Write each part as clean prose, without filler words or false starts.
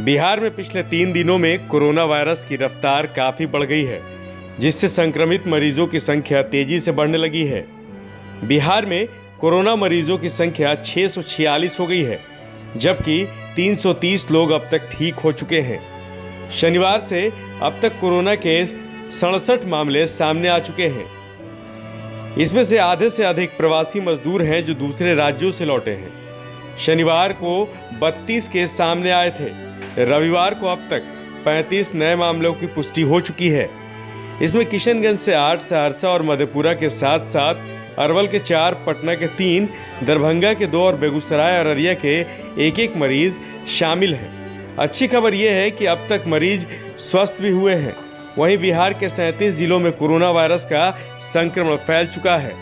बिहार में पिछले 3 दिनों में कोरोना वायरस की रफ्तार काफ़ी बढ़ गई है, जिससे संक्रमित मरीजों की संख्या तेजी से बढ़ने लगी है। बिहार में कोरोना मरीजों की संख्या 646 हो गई है, जबकि 330 लोग अब तक ठीक हो चुके हैं। शनिवार से अब तक कोरोना के 67 मामले सामने आ चुके हैं। इसमें से आधे से अधिक प्रवासी मजदूर हैं जो दूसरे राज्यों से लौटे हैं। शनिवार को 32 केस सामने आए थे। रविवार को अब तक 35 नए मामलों की पुष्टि हो चुकी है। इसमें किशनगंज से 8, सहरसा और मधेपुरा के 7, अरवल के 4, पटना के 3, दरभंगा के 2 और बेगूसराय और अररिया के 1 मरीज शामिल हैं। अच्छी खबर यह है कि अब तक मरीज स्वस्थ भी हुए हैं। वहीं बिहार के 37 जिलों में कोरोना वायरस का संक्रमण फैल चुका है।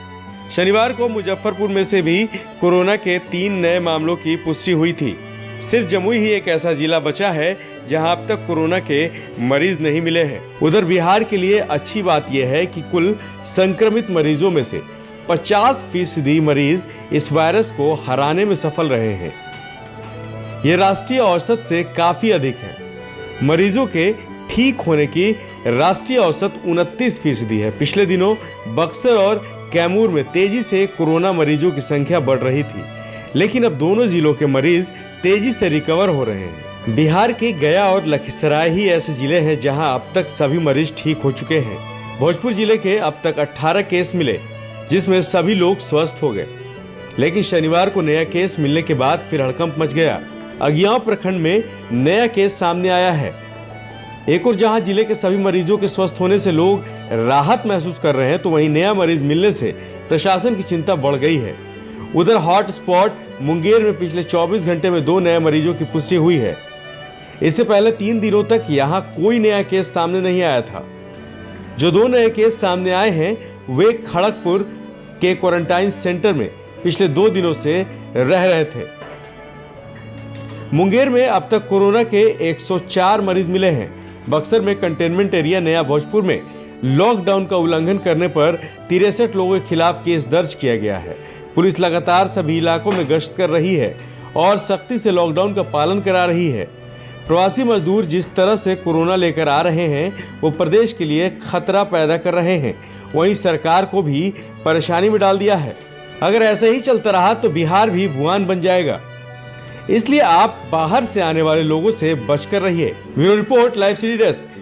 शनिवार को मुजफ्फरपुर में से भी कोरोना के 3 नए मामलों की पुष्टि हुई थी। सिर्फ जमुई ही एक ऐसा जिला बचा है जहां अब तक कोरोना के मरीज नहीं मिले हैं। उधर बिहार के लिए अच्छी बात यह है कि कुल संक्रमित मरीजों में से 50% मरीज इस वायरस को हराने में सफल रहे हैं। यह राष्ट्रीय औसत से काफी अधिक है। मरीजों के ठीक होने की राष्ट्रीय औसत 29% है। पिछले दिनों बक्सर और कैमूर में तेजी से कोरोना मरीजों की संख्या बढ़ रही थी, लेकिन अब दोनों जिलों के मरीज तेजी से रिकवर हो रहे हैं। बिहार के गया और लखीसराय ही ऐसे जिले हैं जहां अब तक सभी मरीज ठीक हो चुके हैं। भोजपुर जिले के अब तक 18 केस मिले, जिसमें सभी लोग स्वस्थ हो गए, लेकिन शनिवार को नया केस मिलने के बाद फिर हड़कंप मच गया। अगियांव प्रखंड में नया केस सामने आया है। एक और जहां जिले के सभी मरीजों के स्वस्थ होने से लोग राहत महसूस कर रहे हैं, तो वहीं नया मरीज मिलने से प्रशासन की चिंता बढ़ गई है। उधर हॉट स्पॉट मुंगेर में पिछले 24 घंटे में 2 नए मरीजों की पुष्टि हुई है। इससे पहले 3 दिनों तक यहां कोई नया केस सामने नहीं आया था। जो 2 नए केस सामने आए हैं वे खड़गपुर के क्वारंटाइन सेंटर में पिछले 2 दिनों से रह रहे थे। मुंगेर में अब तक कोरोना के 104 मरीज मिले हैं। बक्सर में कंटेनमेंट एरिया नया भोजपुर में लॉकडाउन का उल्लंघन करने पर 63 लोगों के खिलाफ केस दर्ज किया गया है। पुलिस लगातार सभी इलाकों में गश्त कर रही है और सख्ती से लॉकडाउन का पालन करा रही है। प्रवासी मजदूर जिस तरह से कोरोना लेकर आ रहे हैं वो प्रदेश के लिए खतरा पैदा कर रहे हैं। वहीं सरकार को भी परेशानी में डाल दिया है। अगर ऐसे ही चलता रहा तो बिहार भी वुहान बन जाएगा। इसलिए आप बाहर से आने वाले लोगों से बचकर रहिए। Bureau report, live city desk.